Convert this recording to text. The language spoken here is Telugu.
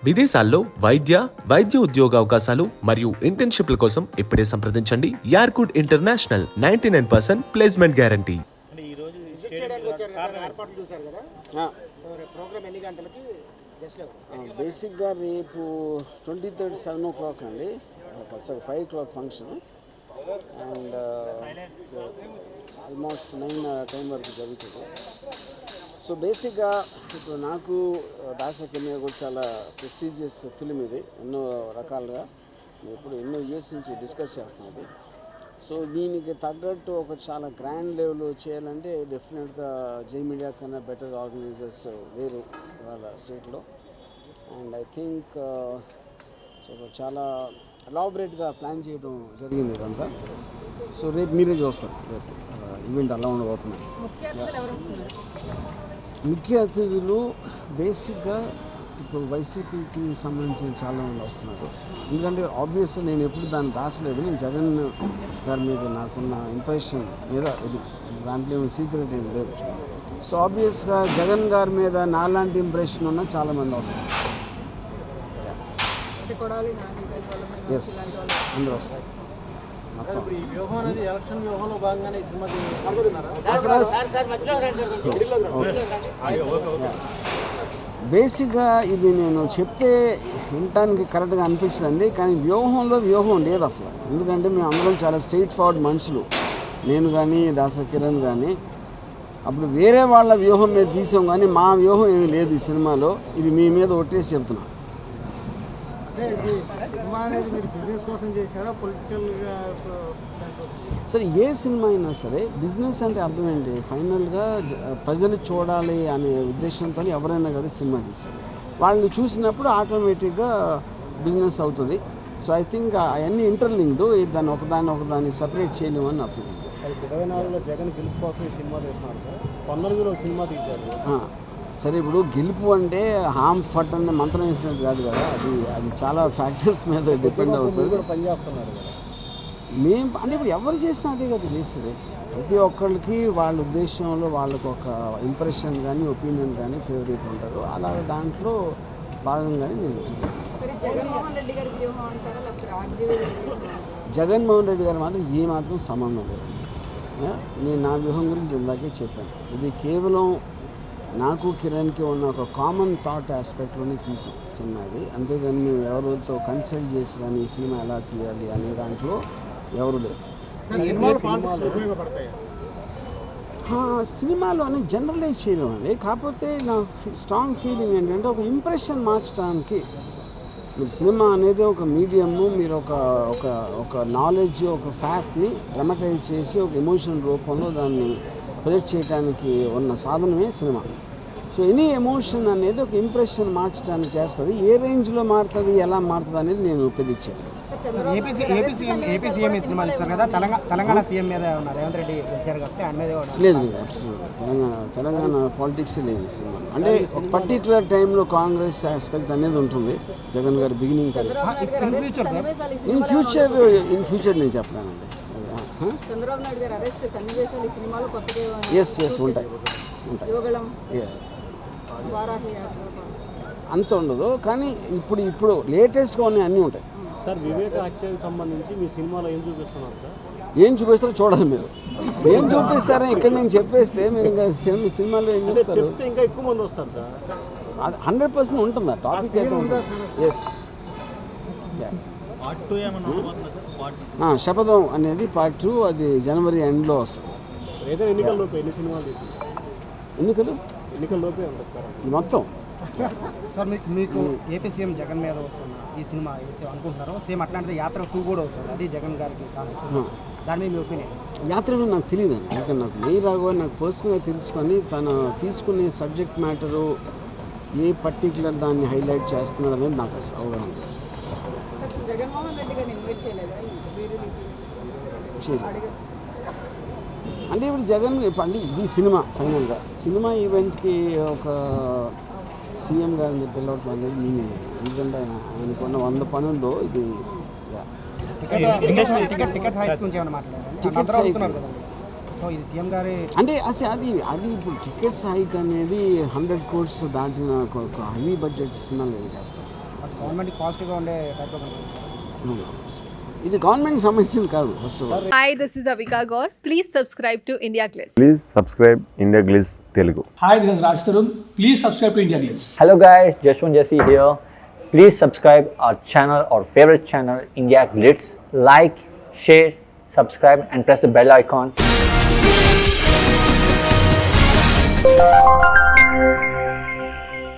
విదేశాల్లో వైద్య ఉద్యోగ అవకాశాలు మరియు ఇంటర్న్షిప్ల కోసం ఇప్పుడే సంప్రదించండి యార్కుడ్ ఇంటర్నేషనల్ 99% ప్లేస్మెంట్ గ్యారంటీ. బేసిక్గా రేపు 23rd 7 o'clock అండి, 5 o'clock function and almost 9 time వరకు జరుగుతుంది. సో బేసిక్గా ఇప్పుడు నాకు దాసరి కూడా చాలా ప్రెస్టీజియస్ ఫిలిం ఇది, ఎన్నో రకాలుగా ఎప్పుడు ఎన్నో ఇయర్స్ నుంచి డిస్కస్ చేస్తున్నది. సో దీనికి తగ్గట్టు ఒక చాలా గ్రాండ్ లెవెల్ చేయాలంటే డెఫినెట్గా జై మీడియా కన్నా బెటర్ ఆర్గనైజర్స్ లేరు వాళ్ళ స్టేట్లో. అండ్ ఐ థింక్ సో చాలా ఎలాబరేట్గా ప్లాన్ చేయడం జరిగింది ఇదంతా. సో రేపు మీరే చూస్తారు, రేపు ఈవెంట్ అలా ఉండబోతుంది. ముఖ్య అతిథులు బేసిక్గా ఇప్పుడు వైసీపీకి సంబంధించిన చాలామంది వస్తున్నారు. ఎందుకంటే ఆబ్వియస్గా నేను ఎప్పుడు దాన్ని దాచలేదు. నేను జగన్ గారి మీద నాకున్న ఇంప్రెషన్ మీద ఇది, దాంట్లో ఏమి సీక్రెట్ ఏమి లేదు. సో ఆబ్వియస్గా జగన్ గారి మీద నాలాంటి ఇంప్రెషన్ ఉన్న చాలామంది వస్తారు. ఎస్, అందరూ వస్తారు. బేసిక్గా ఇది నేను చెప్తే వినటానికి కరెక్ట్గా అనిపించిందండి, కానీ వ్యూహం లేదు అసలు. ఎందుకంటే మేము అందరం చాలా స్ట్రైట్ ఫార్వర్డ్ మనుషులు, నేను కానీ దాసరి కిరణ్ కానీ. అప్పుడు వేరే వాళ్ళ వ్యూహం మీద తీసాం, కానీ మా వ్యూహం ఏమీ లేదు ఈ సినిమాలో. ఇది మీ మీద ఒట్టేసి చెప్తున్నా. సరే, ఏ సినిమా అయినా సరే బిజినెస్ అంటే అర్థం ఏంటి? ఫైనల్గా ప్రజలు చూడాలి అనే ఉద్దేశంతో ఎవరైనా కదా సినిమా తీశారు. వాళ్ళని చూసినప్పుడు ఆటోమేటిక్గా బిజినెస్ అవుతుంది. సో ఐ థింక్ అవన్నీ ఇంటర్లింక్డ్, దాన్ని ఒకదాన్ని సపరేట్ చేయలేము అని నా ఫీలింగ్. 24లో జగన్ గెలుపు కోసం ఈ సినిమా తీస్తున్నారు సార్, 19లో సినిమా తీశారు. సరే, ఇప్పుడు గెలుపు అంటే హామ్ ఫట్ అనే మంత్రం వేసినట్టు కాదు కదా, అది చాలా ఫ్యాక్టర్స్ మీద డిపెండ్ అవుతుంది. పనిచేస్తున్నారు కదా మేము అంటే ఇప్పుడు ఎవరు చేసినా అదే కదా చేస్తుంది. ప్రతి ఒక్కరికి వాళ్ళ ఉద్దేశంలో వాళ్ళకు ఒక ఇంప్రెషన్ కానీ ఒపీనియన్ కానీ ఫేవరెట్ ఉంటారు. అలాగే దాంట్లో భాగంగానే నేను చేస్తాను. జగన్మోహన్ రెడ్డి గారు మాత్రం ఏమాత్రం సంబంధం లేదు. నేను నా వ్యూహం గురించి ఇందాకే చెప్పాను. ఇది కేవలం నాకు కిరణ్కి ఉన్న ఒక కామన్ థాట్ ఆస్పెక్ట్లోనే తీసాం సినిమా ఇది. అంతేగాని మేము ఎవరితో కన్సల్ట్ చేసి కానీ ఈ సినిమా ఎలా తీయాలి అనే దాంట్లో ఎవరు లేరు. సినిమాలో అని జనరలైజ్ చేయలేం అండి. కాకపోతే నా స్ట్రాంగ్ ఫీలింగ్ ఏంటంటే ఒక ఇంప్రెషన్ మార్చడానికి మీరు సినిమా అనేది ఒక మీడియము, మీరు ఒక నాలెడ్జ్, ఒక ఫ్యాక్ట్ని డ్రమటైజ్ చేసి ఒక ఎమోషన్ రూపంలో దాన్ని ప్రొజెక్ట్ చేయడానికి ఉన్న సాధనమే సినిమా. సో ఎనీ ఎమోషన్ అనేది ఒక ఇంప్రెషన్ మార్చడానికి చేస్తుంది. ఏ రేంజ్లో మారుతుంది, ఎలా మారుతుంది అనేది నేను ప్రెడిక్ట్ చేయను. ఏపీ సీఎం ఈ సినిమా ఇస్తారు కదా, తెలంగాణ సీఎం మీద రేవంత్ రెడ్డి వచ్చారు కాబట్టి ఆయన మీద లేదు అబ్సల్యూట్గా తెలంగాణ పాలిటిక్స్ లేదు ఈ సినిమా. అంటే ఒక పర్టికులర్ టైంలో కాంగ్రెస్ ఆస్పెక్ట్ అనేది ఉంటుంది. జగన్ గారు బిగినింగ్ ఇన్ ఫ్యూచర్ నేను చెప్పలేనండి. ఎస్ ఉంటాయి అంత ఉండదు, కానీ ఇప్పుడు లేటెస్ట్గా ఉన్నాయి, అన్నీ ఉంటాయి. సార్, వివేక హత్యకు సంబంధించి మీ సినిమాలో ఏం చూపిస్తున్నారు సార్? ఏం చూపిస్తారో చూడాలి మీరు. ఏం చూపిస్తారో ఇక్కడ నేను చెప్పేస్తే మీరు ఇంకా సినిమాలో ఏం చూస్తారు? ఇంకా ఎక్కువ మంది వస్తారు సార్. అది 100% ఉంటుంది, ఆ టాపిక్ అయితే ఉంటుంది. ఎస్, శపథం అనేది పార్ట్ 2, అది జనవరి ఎండ్లో వస్తుంది. ఎన్నికల్లోపే ఎన్ని సినిమాలు తీసింది? ఎన్నికల్లోపే ఉంటుంది సార్ మొత్తం. సార్, మీకు ఏపీ సీఎం జగన్ మీద వస్తున్న ఈ సినిమా ఏదైతే అనుకుంటున్నారో సేమ్ అట్లాంటిది యాత్ర 2 కూడా వస్తుంది, అది జగన్ గారికి దాని మీద మీ ఒపీనియన్? యాత్రలో నాకు తెలియదు అండి, ఎందుకంటే నాకు రాఘవ నాకు పర్సనల్గా తెలుసుకొని తను తీసుకునే సబ్జెక్ట్ మ్యాటరు ఏ పర్టికులర్ దాన్ని హైలైట్ చేస్తున్నాడు అనేది నాకు అసలు అవగాహన. అంటే ఇప్పుడు జగన్ అంటే ఇది సినిమా ఫైనల్గా సినిమా ఈవెంట్కి ఒక సీఎం గారిని పిలవటం అనేది మీనింగ్. ఎందుకంటే ఆయనకున్న 100 పనుల్లో ఇది సో ఇది సీఎం గారి అంటే అది ఇప్పుడు టికెట్స్ హైక్ అనేది 100 crores దాంట్లో ఒక హెవీ బడ్జెట్ సినిమాలు చేస్తారు. గవర్నమెంట్ పాజిటివ్గా ఉండే టైప్లో ఇది గవర్నమెంట్కి సంబంధించింది కాదు. First Hi, this is Avika Gaur. Please subscribe to India Glitz. Please subscribe India Glitz Telugu. Hi, this is Raj Tarun. Please subscribe to India Glitz. Hello guys, Jashwant Jesse here. Please subscribe our channel, our favorite channel, India Glitz. Like, share, subscribe and press the bell icon.